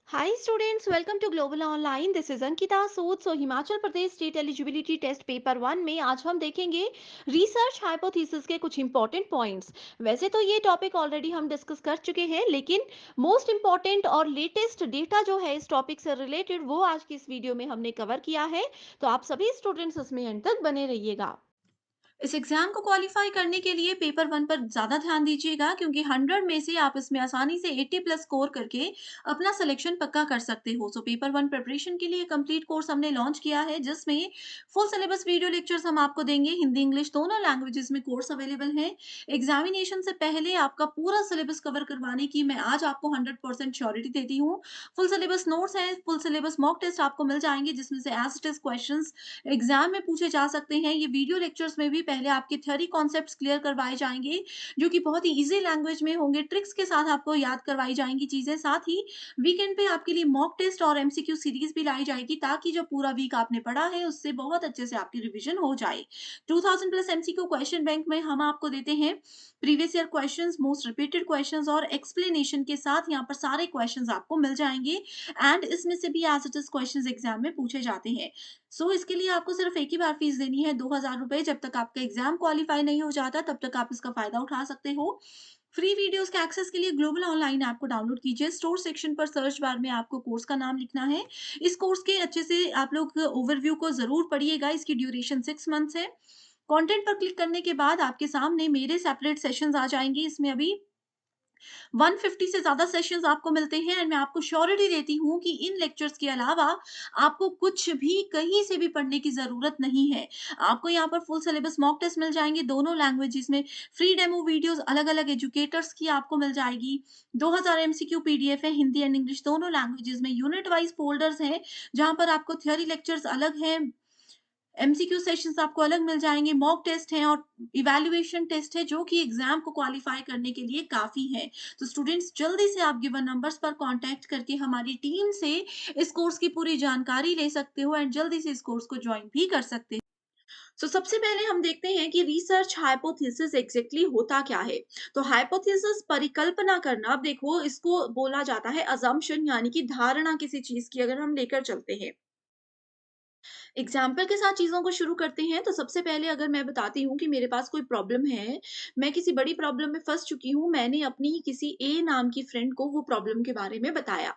Hi students, welcome to Global Online. This is Ankita Sood. So Himachal Pradesh state eligibility test paper 1 में आज हम देखेंगे research hypothesis के कुछ इंपॉर्टेंट पॉइंट्स। वैसे तो ये टॉपिक ऑलरेडी हम डिस्कस कर चुके हैं, लेकिन मोस्ट इंपॉर्टेंट और लेटेस्ट डेटा जो है इस टॉपिक से रिलेटेड वो आज की इस वीडियो में हमने कवर किया है। तो आप सभी स्टूडेंट्स इसमें एंड तक बने रहिएगा। इस एग्जाम को क्वालिफाई करने के लिए पेपर वन पर ज्यादा ध्यान दीजिएगा क्योंकि 100 में से आप इसमें आसानी से 80 प्लस स्कोर करके अपना सिलेक्शन पक्का कर सकते हो। सो पेपर वन प्रिपरेशन के लिए कंप्लीट कोर्स हमने लॉन्च किया है जिसमें फुल सिलेबस वीडियो लेक्चर्स हम आपको देंगे। हिंदी इंग्लिश दोनों लैंग्वेजेस में कोर्स अवेलेबल है। एग्जामिनेशन से पहले आपका पूरा सिलेबस कवर करवाने की मैं आज आपको 100% श्योरिटी देती हूँ। फुल सिलेबस नोट्स है, फुल सिलेबस मॉक टेस्ट आपको मिल जाएंगे जिसमें से as it is question exam में पूछे जा सकते हैं। ये वीडियो लेक्चर्स में भी पहले आपके थ्योरी कॉन्सेप्ट्स क्लियर करवाए जाएंगे जो कि बहुत ही इजी लैंग्वेज में होंगे, ट्रिक्स के साथ आपको याद करवाई जाएंगी चीजें। साथ ही वीकेंड पे आपके लिए मॉक टेस्ट और एमसीक्यू सीरीज भी लाई जाएगी ताकि जो पूरा वीक आपने पढ़ा है उससे बहुत अच्छे से आपकी रिवीजन हो जाए। 2000 प्लस एमसीक्यू क्वेश्चन बैंक में हम आपको देते हैं previous year questions, most repeated questions और एक्सप्लेनेशन के साथ यहाँ पर सारे क्वेश्चंस आपको मिल जाएंगे। एंड इसमें से भी as it is questions exam में पूछे जाते हैं। इसके लिए आपको सिर्फ एक ही बार फीस देनी है, 2,000 रुपए। जब तक आपका एग्जाम क्वालिफाई नहीं हो जाता तब तक आप इसका फायदा उठा सकते हो। फ्री वीडियोस के एक्सेस के लिए ग्लोबल ऑनलाइन ऐप को डाउनलोड कीजिए। स्टोर सेक्शन पर सर्च बार में आपको कोर्स का नाम लिखना है। इस कोर्स के अच्छे से आप लोग ओवरव्यू को जरूर पढ़िएगा। इसकी ड्यूरेशन 6 मंथ्स है। कंटेंट पर क्लिक करने के बाद आपके सामने मेरे सेपरेट सेशंस आ जाएंगे। इसमें अभी 150 से ज़्यादा सेशंस आपको मिलते हैं एंड मैं आपको श्योरिटी देती हूँ कि इन लेक्चर्स के अलावा आपको कुछ भी कहीं से भी पढ़ने की ज़रूरत नहीं है। आपको यहाँ पर फुल सिलेबस मॉक टेस्ट मिल जाएँगे दोनों लैंग्वेजेस में, फ्री डेमो वीडियोज़ अलग-अलग एजुकेटर्स की आपको मिल जाएगी। 2000 एमसीक्यू पीडीएफ है, हिंदी एंड इंग्लिश दोनों लैंग्वेजेस में, यूनिट वाइज़ फ़ोल्डर्स हैं, जहाँ पर आपको थ्योरी लेक्चर्स अलग हैं, एमसीक्यू सेशंस आपको अलग मिल जाएँगे, मॉक टेस्ट हैं और इवैल्यूएशन टेस्ट है जो कि एग्ज़ाम को क्वालीफाई करने के लिए काफ़ी है। तो स्टूडेंट्स जल्दी से आप गिवन नंबर्स पर कॉन्टैक्ट करके हमारी टीम से इस कोर्स की पूरी जानकारी ले सकते हो एंड जल्दी से इस कोर्स को जॉइन भी कर सकते हो। सबसे पहले हम देखते हैं कि रिसर्च हाइपोथेसिस एग्जैक्टली होता क्या है। तो हाइपोथेसिस परिकल्पना करना, अब देखो इसको बोला जाता है अजम्पशन, यानी कि धारणा किसी चीज़ की अगर हम लेकर चलते हैं। एग्जाम्पल के साथ चीज़ों को शुरू करते हैं। तो सबसे पहले अगर मैं बताती हूँ कि मेरे पास कोई प्रॉब्लम है, मैं किसी बड़ी प्रॉब्लम में फँस चुकी हूँ, मैंने अपनी ही किसी ए नाम की फ्रेंड को वो प्रॉब्लम के बारे में बताया।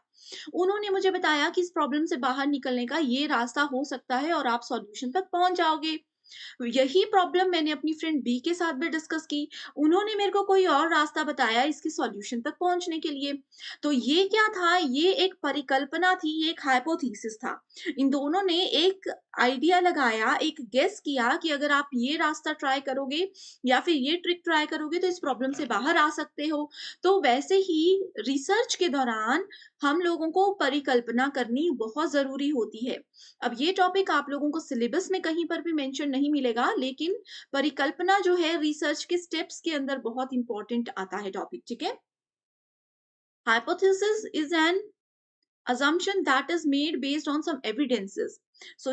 उन्होंने मुझे बताया कि इस प्रॉब्लम से बाहर निकलने का ये रास्ता हो सकता है और आप सॉल्यूशन तक पहुँच जाओगे। यही प्रॉब्लम मैंने अपनी फ्रेंड बी के साथ भी डिस्कस की। उन्होंने मेरे को कोई और रास्ता बताया इसकी सॉल्यूशन तक पहुँचने के लिए। तो ये क्या था? ये एक परिकल्पना थी, ये एक हाइपोथेसिस था। इन दोनों ने एक आइडिया लगाया, एक गेस किया कि अगर आप ये रास्ता ट्राई करोगे या फिर ये ट्रिक ट्राई करोगे तो इस प्रॉब्लम से बाहर आ सकते हो। तो वैसे ही रिसर्च के दौरान हम लोगों को परिकल्पना करनी बहुत ज़रूरी होती है। अब ये टॉपिक आप लोगों को सिलेबस में कहीं पर भी मेंशन नहीं मिलेगा, लेकिन परिकल्पना जो है रिसर्च के स्टेप्स के अंदर बहुत इंपॉर्टेंट आता है टॉपिक, ठीक है? Hypothesis is an assumption that is made based on some evidences.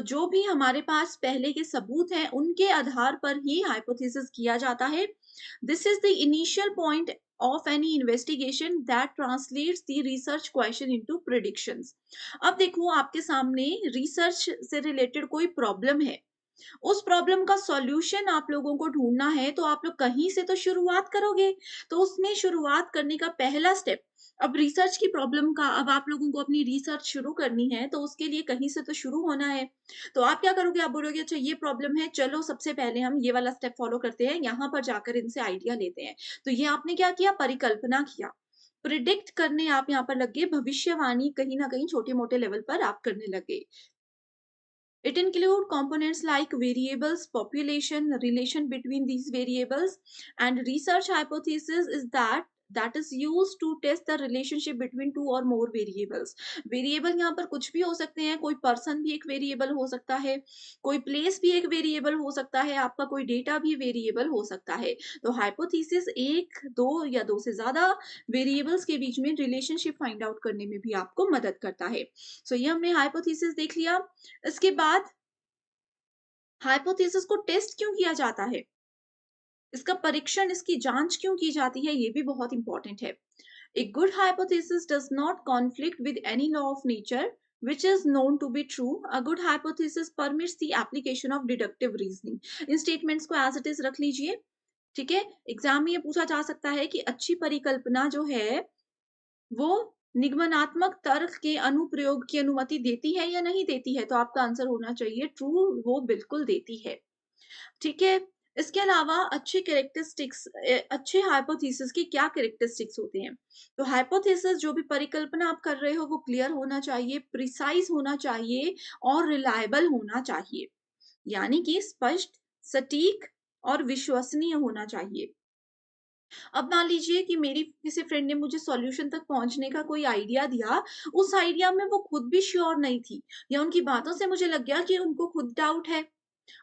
जो भी हमारे पास पहले के सबूत हैं उनके आधार पर ही हाइपोथेसिस किया जाता है। This is the initial point of any investigation that translates the research question into predictions. अब देखो आपके सामने रिसर्च से रिलेटेड कोई प्रॉब्लम है, उस प्रॉब्लम का सॉल्यूशन आप लोगों को ढूँढना है, तो आप लोग कहीं से तो शुरुआत करोगे। तो उसमें शुरुआत करने का पहला स्टेप, अब रिसर्च की प्रॉब्लम का, अब आप लोगों को अपनी रिसर्च शुरू करनी है, तो उसके लिए कहीं से तो शुरू होना है। तो आप क्या करोगे? आप बोलोगे अच्छा ये प्रॉब्लम है, चलो सबसे पहले हम ये वाला स्टेप फॉलो करते हैं, यहाँ पर जाकर इनसे आइडिया लेते हैं। तो ये आपने क्या किया? परिकल्पना किया। प्रिडिक्ट करने आप यहाँ पर लग गए, भविष्यवाणी कहीं न कहीं छोटे-मोटे लेवल पर आप करने लग गए। It include components like variables, population, relation between these variables, and research hypothesis is that is used to test the relationship between two or more variables. Variable यहाँ पर कुछ भी हो सकते हैं, कोई पर्सन भी एक वेरिएबल हो सकता है, कोई प्लेस भी एक वेरिएबल हो सकता है, आपका कोई डेटा भी वेरिएबल हो सकता है। तो हाइपोथेसिस एक, दो या दो से ज्यादा वेरिएबल्स के बीच में रिलेशनशिप फाइंड आउट करने में भी आपको मदद करता है। ये हमने हाइपोथेसिस देख लिया। इसके बाद हाइपोथेसिस को टेस्ट क्यों किया जाता है? इसका परीक्षण, इसकी जाँच क्यों की जाती है? ये भी बहुत इम्पोर्टेंट है। A good hypothesis does not conflict with any law of nature which is known to be true. A good hypothesis permits the application of deductive reasoning. In statements को एज इट इज रख लीजिए। ठीक है, exam में ये पूछा जा सकता है कि अच्छी परिकल्पना जो है वो निगमनात्मक तर्क के अनुप्रयोग की अनुमति देती है या नहीं देती है, तो आपका आंसर होना चाहिए ट्रू, वो बिल्कुल देती है। ठीक है, इसके अलावा अच्छे हाइपोथेसिस की क्या कैरेक्टरिस्टिक्स होते हैं? तो हाइपोथेसिस जो भी परिकल्पना आप कर रहे हो वो क्लियर होना चाहिए, प्रिसाइज होना चाहिए और रिलायबल होना चाहिए, यानी कि स्पष्ट, सटीक और विश्वसनीय होना चाहिए। अब मान लीजिए कि मेरी किसी फ्रेंड ने मुझे सॉल्यूशन तक पहुंचने का कोई आइडिया दिया, उस आइडिया में वो खुद भी श्योर नहीं थी या उनकी बातों से मुझे लग गया कि उनको खुद डाउट है,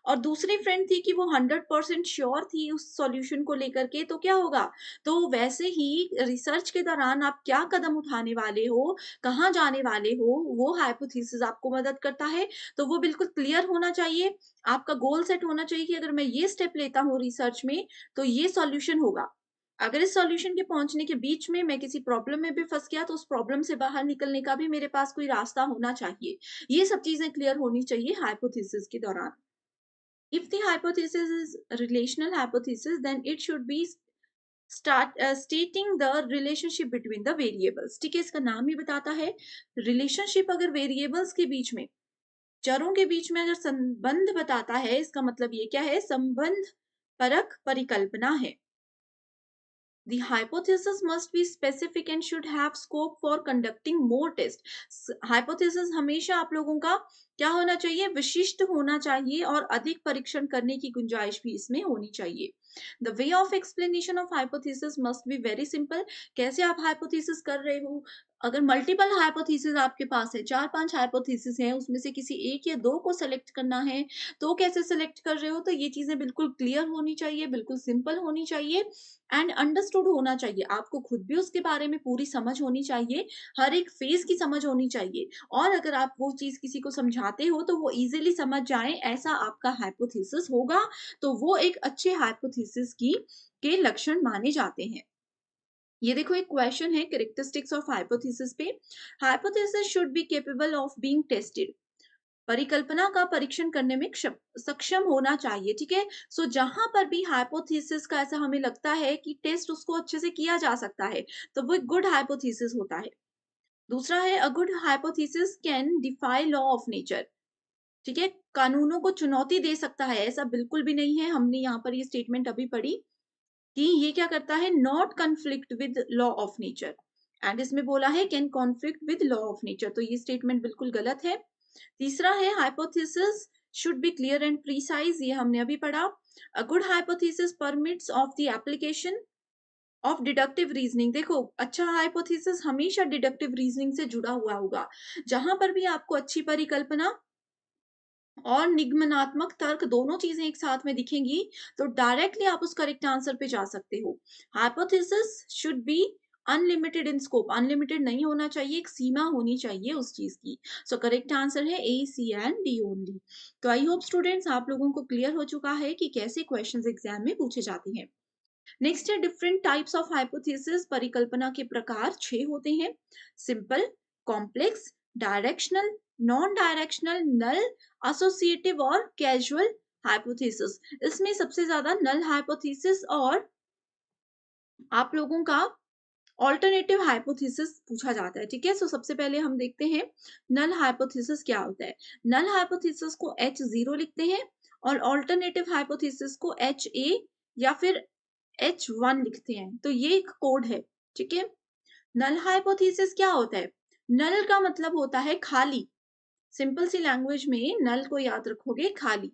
और दूसरी फ्रेंड थी कि वो 100% श्योर थी उस सॉल्यूशन को लेकर के, तो क्या होगा? तो वैसे ही रिसर्च के दौरान आप क्या कदम उठाने वाले हो, कहाँ जाने वाले हो, वो हाइपोथेसिस आपको मदद करता है। तो वो बिल्कुल क्लियर होना चाहिए, आपका गोल सेट होना चाहिए कि अगर मैं ये स्टेप लेता हूँ रिसर्च में, तो ये सॉल्यूशन होगा। अगर इस सॉल्यूशन के पहुँचने के बीच में मैं किसी प्रॉब्लम में भी फँस गया, तो उस प्रॉब्लम से बाहर निकलने का भी मेरे पास कोई रास्ता होना चाहिए। ये सब चीज़ें क्लियर होनी चाहिए हाइपोथेसिस के दौरान। If the hypothesis is relational hypothesis, then it should be stating the relationship between the variables. ठीक है, इसका नाम ही बताता है रिलेशनशिप। अगर वेरिएबल्स के बीच में, चरों के बीच में अगर संबंध बताता है, इसका मतलब ये क्या है? संबंध परक परिकल्पना है। The hypothesis must be specific and should have scope for conducting more tests. Hypothesis हमेशा आप लोगों का क्या होना चाहिए? विशिष्ट होना चाहिए और अधिक परीक्षण करने की गुंजाइश भी इसमें होनी चाहिए। The way of explanation of hypothesis must be very simple. कैसे आप hypothesis कर रहे हो? अगर मल्टीपल हाइपोथेसिस आपके पास है, 4-5 हाइपोथेसिस हैं, उसमें से किसी एक या 2 को सेलेक्ट करना है, तो कैसे सेलेक्ट कर रहे हो? तो ये चीज़ें बिल्कुल क्लियर होनी चाहिए, बिल्कुल सिंपल होनी चाहिए एंड अंडरस्टूड होना चाहिए। आपको खुद भी उसके बारे में पूरी समझ होनी चाहिए, हर एक फेज़ की समझ होनी चाहिए, और अगर आप वो चीज़ किसी को समझाते हो, तो वो ईज़िली समझ जाएँ, ऐसा आपका हाइपोथेसिस होगा, तो वो एक अच्छे हाइपोथेसिस की के लक्षण माने जाते हैं। ये देखो एक क्वेश्चन है कैरेक्टरिस्टिक्स ऑफ हाइपोथेसिस पे। Hypothesis should be capable of being tested. परिकल्पना का परीक्षण करने में सक्षम होना चाहिए। ठीक है, सो जहां पर भी हाइपोथेसिस का ऐसा हमें लगता है कि टेस्ट उसको अच्छे से किया जा सकता है, तो वो एक गुड हाइपोथेसिस होता है। दूसरा है a good hypothesis can defy law of nature. ठीक है, कानूनों को चुनौती दे सकता है, ऐसा बिल्कुल भी नहीं है। हमने यहाँ पर ये स्टेटमेंट अभी पढ़ी कि ये क्या करता है? Not conflict with law of nature, and इसमें बोला है can conflict with law of nature, तो ये स्टेटमेंट बिल्कुल गलत है। तीसरा है hypothesis should be clear and precise, ये हमने अभी पढ़ा। अ good hypothesis permits of the application of deductive reasoning. देखो, अच्छा हाइपोथेसिस हमेशा डिडक्टिव रीजनिंग से जुड़ा हुआ होगा। जहां पर भी आपको अच्छी परिकल्पना और निगमनात्मक तर्क दोनों चीजें एक साथ में दिखेंगी, तो डायरेक्टली आप उस करेक्ट आंसर पे जा सकते हो। Hypothesis should be unlimited in scope, unlimited नहीं होना चाहिए, एक सीमा होनी चाहिए उस चीज की। सो करेक्ट आंसर है ए, सी एंड डी ओनली। तो आई होप स्टूडेंट्स आप लोगों को क्लियर हो चुका है कि कैसे क्वेश्चंस एग्जाम में पूछे जाते हैं। नेक्स्ट है डिफरेंट टाइप्स ऑफ हाइपोथेसिस। परिकल्पना के प्रकार 6 होते हैं। Simple, complex, directional, non directional, null, associative और कैजुअल हाइपोथेसिस। इसमें सबसे ज्यादा नल हाइपोथेसिस और आप लोगों का ऑल्टरनेटिव हाइपोथेसिस पूछा जाता है। ठीक है, सो सबसे पहले हम देखते हैं नल हाइपोथेसिस क्या होता है। नल हाइपोथेसिस को H0 लिखते हैं और ऑल्टरनेटिव हाइपोथेसिस को HA या फिर H1 लिखते हैं। तो ये एक कोड है। ठीक है, नल हाइपोथेसिस क्या होता है? नल का मतलब होता है खाली। सिंपल सी लैंग्वेज में नल को याद रखोगे, खाली।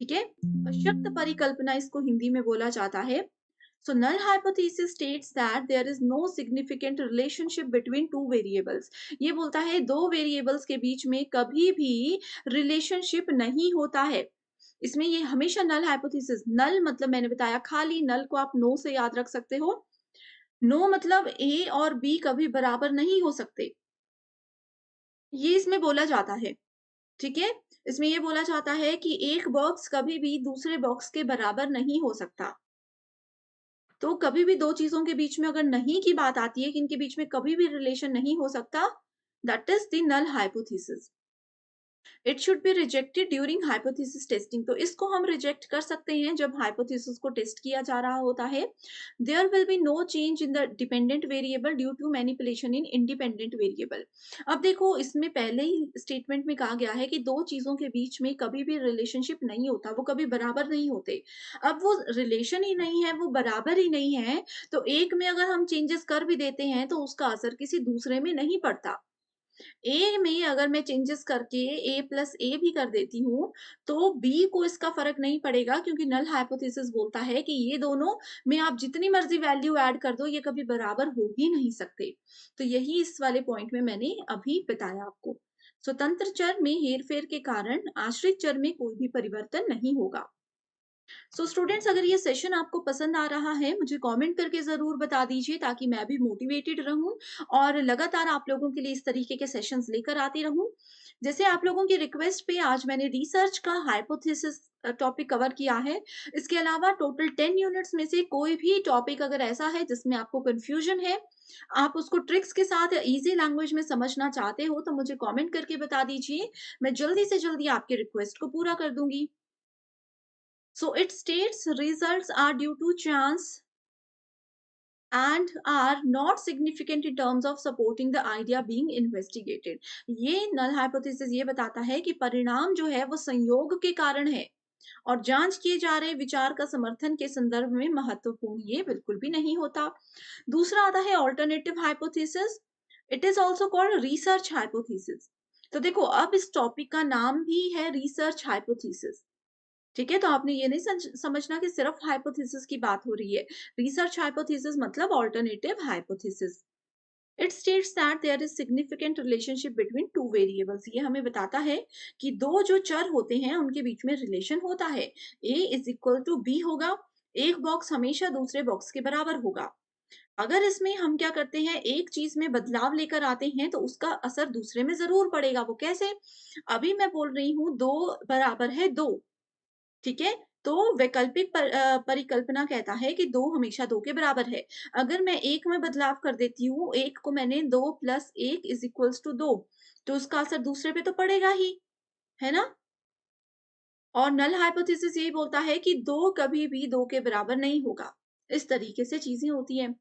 ठीक है, अशक्त परिकल्पना इसको हिंदी में बोला जाता है। So null hypothesis states that there is no significant relationship between two variables. ये बोलता है दो वेरिएबल्स के बीच में कभी भी रिलेशनशिप नहीं होता है। इसमें ये हमेशा नल हाइपोथेसिस, नल मतलब मैंने बताया खाली, नल को आप नो से याद रख सकते हो। नो मतलब ए और बी कभी बराबर नहीं हो सकते, ये इसमें बोला जाता है। ठीक है, इसमें ये बोला जाता है कि एक बॉक्स कभी भी दूसरे बॉक्स के बराबर नहीं हो सकता। तो कभी भी 2 चीज़ों के बीच में अगर नहीं की बात आती है कि इनके बीच में कभी भी रिलेशन नहीं हो सकता, that is the null hypothesis. It should be rejected during hypothesis testing. तो इसको हम रिजेक्ट कर सकते हैं जब हाइपोथेसिस को टेस्ट किया जा रहा होता है। There will be no change in the dependent variable due to manipulation in independent variable. अब देखो, इसमें पहले ही स्टेटमेंट में कहा गया है कि दो चीजों के बीच में कभी भी रिलेशनशिप नहीं होता, वो कभी बराबर नहीं होते। अब वो रिलेशन ही नहीं है, वो बराबर ही नहीं है, तो एक में अगर हम चेंजेस कर भी देते हैं तो उसका असर किसी दूसरे में नहीं पड़ता। ए में अगर मैं चेंजेस करके ए प्लस ए भी कर देती हूँ, तो बी को इसका फ़र्क नहीं पड़ेगा, क्योंकि नल हाइपोथेसिस बोलता है कि ये दोनों में आप जितनी मर्ज़ी वैल्यू ऐड कर दो, ये कभी बराबर हो ही नहीं सकते। तो यही इस वाले पॉइंट में मैंने अभी बताया आपको। स्वतंत्र चर में हेर-फेर के कारण आश्रित चर में कोई भी परिवर्तन नहीं होगा। सो स्टूडेंट्स, अगर ये सेशन आपको पसंद आ रहा है, मुझे कमेंट करके ज़रूर बता दीजिए, ताकि मैं भी मोटिवेटेड रहूँ और लगातार आप लोगों के लिए इस तरीके के सेशंस लेकर आती रहूँ। जैसे आप लोगों की रिक्वेस्ट पे आज मैंने रिसर्च का हाइपोथेसिस टॉपिक कवर किया है। इसके अलावा टोटल 10 यूनिट्स में से कोई भी टॉपिक अगर ऐसा है जिसमें आपको कन्फ्यूजन है, आप उसको ट्रिक्स के साथ या ईज़ी लैंग्वेज में समझना चाहते हो, तो मुझे कमेंट करके बता दीजिए। मैं जल्दी से जल्दी आपकी रिक्वेस्ट को पूरा कर दूँगी। So it states results are due to chance and are not significant in terms of supporting the idea being investigated। ये null hypothesis ये बताता है कि परिणाम जो है वो संयोग के कारण है और जांच किए जा रहे विचार का समर्थन के संदर्भ में महत्वपूर्ण ये बिल्कुल भी नहीं होता। दूसरा आता है alternative hypothesis. It is also called research hypothesis. तो देखो, अब इस टॉपिक का नाम भी है रिसर्च हाइपोथेसिस। ठीक है, तो आपने ये नहीं समझना कि सिर्फ हाइपोथेसिस की बात हो रही है। रिसर्च हाइपोथेसिस मतलब alternative hypothesis. It states that there is significant relationship between two variables. ये हमें बताता है कि दो जो चर होते हैं उनके बीच में रिलेशन होता है। ए इज इक्वल टू बी होगा। एक बॉक्स हमेशा दूसरे बॉक्स के बराबर होगा। अगर इसमें हम क्या करते हैं, एक चीज में बदलाव लेकर आते हैं, तो उसका असर दूसरे में जरूर पड़ेगा। वो कैसे? अभी मैं बोल रही हूँ दो बराबर है दो, ठीक है? तो वैकल्पिक परिकल्पना कहता है कि 2 हमेशा 2 के बराबर है। अगर मैं 1 में बदलाव कर देती हूँ, 1 को मैंने 2 प्लस 1 इज़ इक्वल्स टू 2, तो उसका असर दूसरे पे तो पड़ेगा ही, है ना? और नल हाइपोथेसिस यही बोलता है कि 2 कभी भी 2 के बराबर नहीं होगा। इस तरीके से चीज़ें होती हैं।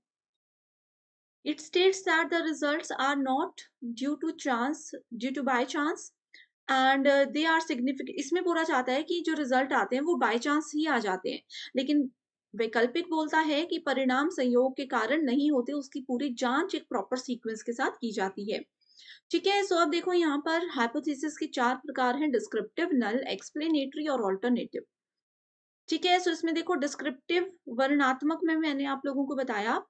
It states that the results are not due to chance, due to by chance and they are significant. इसमें बोला चाहता है कि जो रिजल्ट आते हैं वो बाय चांस ही आ जाते हैं, लेकिन वैकल्पिक बोलता है कि परिणाम संयोग के कारण नहीं होते, उसकी पूरी जांच एक प्रॉपर सीक्वेंस के साथ की जाती है। ठीक है, सो अब देखो, यहाँ पर हाइपोथेसिस के 4 प्रकार हैं: डिस्क्रिप्टिव, नल, एक्सप्लेनेटरी और ऑल्टरनेटिव। ठीक है, सो इसमें देखो, डिस्क्रिप्टिव वर्णनात्मक में मैंने आप लोगों को बताया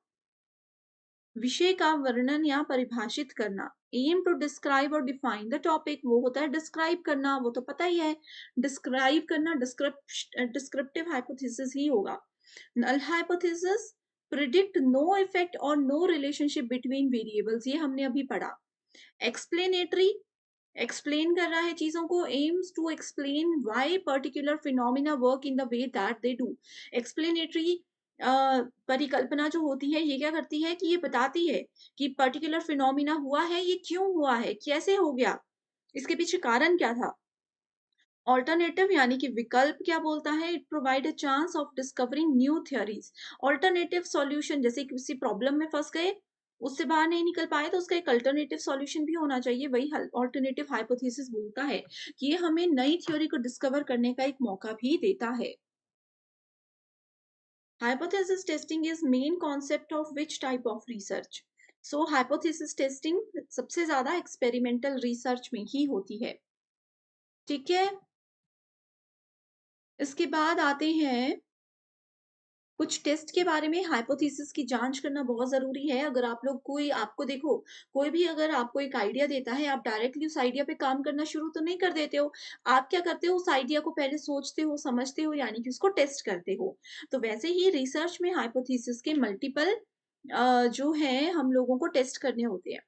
विषय का वर्णन या परिभाषित करना। एम टू डिस्क्राइब और डिफाइन द टॉपिक, वो होता है डिस्क्राइब करना, वो तो पता ही है। डिस्क्राइब करना डिस्क्रिप्टिव हाइपोथेसिस ही होगा। Null hypothesis predict no effect और नो रिलेशनशिप बिटवीन वेरिएबल्स, ये हमने अभी पढ़ा। एक्सप्लेनेटरी एक्सप्लेन कर रहा है चीजों को, aims to explain why particular phenomena work in the way that they do. Explanatory परिकल्पना जो होती है, ये क्या करती है कि ये बताती है कि पर्टिकुलर फिनोमिना हुआ है, ये क्यों हुआ है, कैसे हो गया, इसके पीछे कारण क्या था। ऑल्टरनेटिव यानी कि विकल्प क्या बोलता है, it provide a chance of discovering new theories. Alternative solution, जैसे किसी प्रॉब्लम में फंस गए, उससे बाहर नहीं निकल पाए, तो उसका एक अल्टरनेटिव सॉल्यूशन भी होना चाहिए। वही ऑल्टरनेटिव हाइपोथेसिस बोलता है कि ये हमें नई थ्योरी को डिस्कवर करने का एक मौका भी देता है। Hypothesis testing is main concept of which type of research? So hypothesis testing सबसे ज्यादा experimental research में ही होती है। ठीक है, इसके बाद आते हैं कुछ टेस्ट के बारे में। हाइपोथेसिस की जांच करना बहुत जरूरी है। अगर आप लोग कोई आपको देखो, कोई भी अगर आपको एक आइडिया देता है, आप डायरेक्टली उस आइडिया पे काम करना शुरू तो नहीं कर देते हो। आप क्या करते हो, उस आइडिया को पहले सोचते हो, समझते हो, यानी कि उसको टेस्ट करते हो। तो वैसे ही रिसर्च में हाइपोथेसिस के मल्टीपल जो है हम लोगों को टेस्ट करने होते हैं।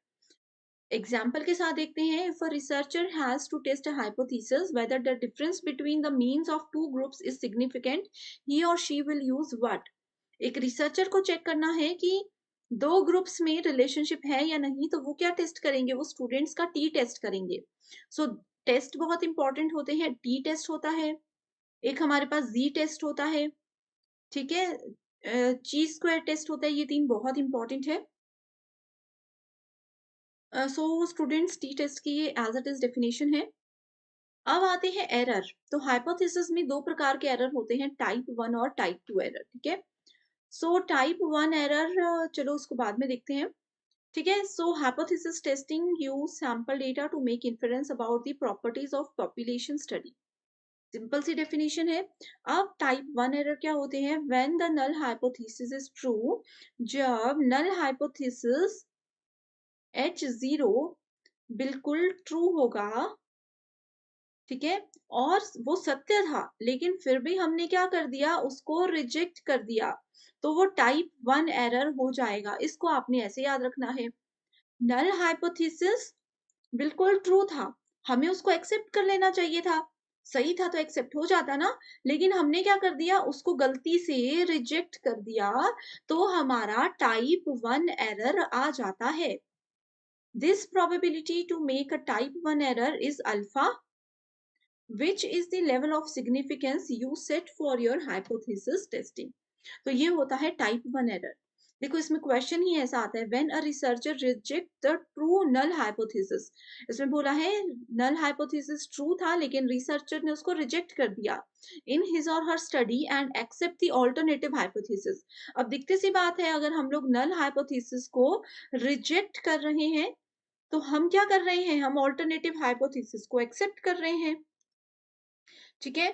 एग्जाम्पल के साथ देखते हैं। If a researcher has to test a hypothesis whether the difference between the means of two groups is significant, he or she will use what? एक रिसर्चर को चेक करना है कि 2 ग्रुप्स में रिलेशनशिप है या नहीं, तो वो क्या टेस्ट करेंगे? वो स्टूडेंट्स का टी टेस्ट करेंगे। सो टेस्ट बहुत इंपॉर्टेंट होते हैं। टी टेस्ट होता है, एक हमारे पास जी टेस्ट होता है, ठीक है? ची स्क्वायर टेस्ट होता है, ये 3 बहुत इंपॉर्टेंट है। सो स्टूडेंट्स टी टेस्ट की ये एज़ इट इज़ डेफिनिशन है। अब आते हैं एरर। तो हाइपोथेसिस में 2 प्रकार के एरर होते हैं, टाइप 1 और टाइप 2 एरर, ठीक है? सो टाइप 1 एरर चलो उसको बाद में देखते हैं, ठीक है? So hypothesis testing use sample data to make inference about the properties of population study. Simple सी डेफिनेशन है। अब टाइप 1 एरर क्या होते हैं? When the null hypothesis is true, जब नल हाइपोथेसिस एच जीरो बिल्कुल ट्रू होगा, ठीक है? और वो सत्य था, लेकिन फिर भी हमने क्या कर दिया? उसको रिजेक्ट कर दिया, तो वो टाइप 1 एरर हो जाएगा। इसको आपने ऐसे याद रखना है। नल हाइपोथेसिस बिल्कुल ट्रू था, हमें उसको एक्सेप्ट कर लेना चाहिए था। सही था तो एक्सेप्ट हो जाता ना, लेकिन हमने क्या कर दिया? उसको गलती से रिजेक्ट कर दिया, तो हमारा टाइप 1 एरर आ जाता है। This probability to make a type 1 error is alpha, which is the level of significance you set for your hypothesis testing। तो ये होता है टाइप 1 एरर। देखो इसमें क्वेश्चन ही ऐसा आता है, when a researcher reject the true null hypothesis. इसमें बोला है नल हाइपोथेसिस ट्रू था, लेकिन रिसर्चर ने उसको रिजेक्ट कर दिया in his or her study and accept the alternative hypothesis. अब दिखती सी बात है, अगर हम लोग नल हाइपोथेसिस को रिजेक्ट कर रहे हैं, तो हम क्या कर रहे हैं? हम ऑल्टरनेटिव हाइपोथेसिस को एक्सेप्ट कर रहे हैं, ठीक है?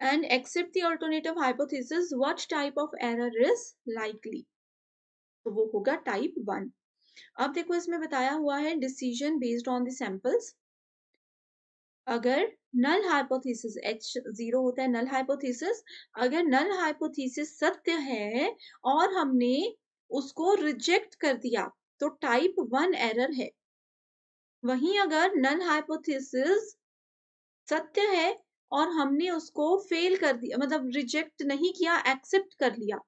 And accept the alternative hypothesis, what type of error is likely? तो वो होगा टाइप 1। अब देखो इसमें बताया हुआ है decision based on the samples. अगर नल हाइपोथेसिस एच जीरो होता है नल हाइपोथेसिस, अगर नल हाइपोथेसिस सत्य है और हमने उसको रिजेक्ट कर दिया, तो टाइप 1 एरर है। वहीं अगर नल हाइपोथेसिस सत्य है और हमने उसको फेल कर दिया, मतलब रिजेक्ट नहीं किया, एक्सेप्ट कर लिया।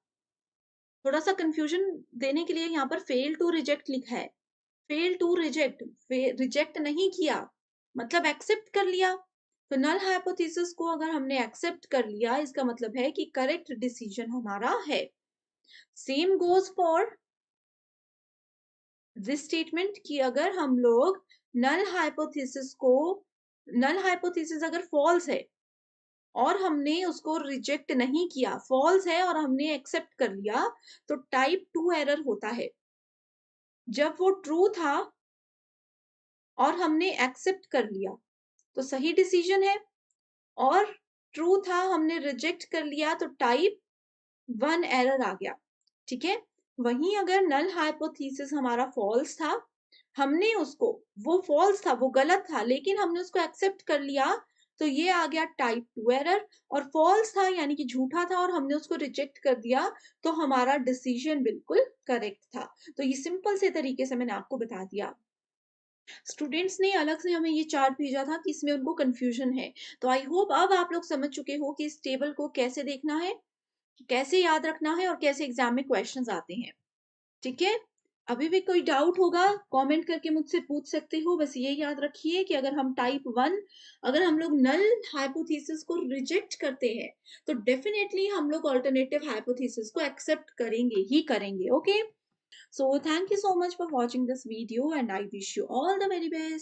थोड़ा सा कंफ्यूजन देने के लिए यहाँ पर फेल टू रिजेक्ट लिखा है। फेल टू रिजेक्ट, रिजेक्ट नहीं किया, मतलब एक्सेप्ट कर लिया। तो नल हाइपोथेसिस को अगर हमने एक्सेप्ट कर लिया, इसका मतलब है कि करेक्ट डिसीजन हमारा है। Same goes for this statement कि अगर हम लोग नल हाइपोथेसिस को, नल हाइपोथेसिस अगर फॉल्स है और हमने उसको रिजेक्ट नहीं किया, फॉल्स है और हमने एक्सेप्ट कर लिया, तो टाइप 2 एरर होता है। जब वो ट्रू था और हमने एक्सेप्ट कर लिया, तो सही डिसीजन है, और ट्रू था हमने रिजेक्ट कर लिया, तो टाइप 1 एरर आ गया, ठीक है? वहीं अगर नल हाइपोथेसिस हमारा फॉल्स था, हमने उसको, वो फॉल्स था, वो गलत था, लेकिन हमने उसको एक्सेप्ट कर लिया, तो ये आ गया टाइप 2 एरर। और फॉल्स था यानी कि झूठा था और हमने उसको रिजेक्ट कर दिया, तो हमारा डिसीजन बिल्कुल करेक्ट था। तो ये सिंपल से तरीके से मैंने आपको बता दिया। स्टूडेंट्स ने अलग से हमें ये चार्ट भेजा था कि इसमें उनको कंफ्यूजन है। तो आई होप अब आप लोग समझ चुके हो कि इस टेबल को कैसे देखना है, कैसे याद रखना है और कैसे एग्जाम में क्वेश्चंस आते हैं, ठीक है? अभी भी कोई डाउट होगा कमेंट करके मुझसे पूछ सकते हो। बस ये याद रखिए कि अगर हम टाइप 1, अगर हम लोग नल हाइपोथेसिस को रिजेक्ट करते हैं, तो डेफिनेटली हम लोग अल्टरनेटिव हाइपोथेसिस को एक्सेप्ट करेंगे ही करेंगे। Okay, so thank you so much for watching this video and I wish you all the very best.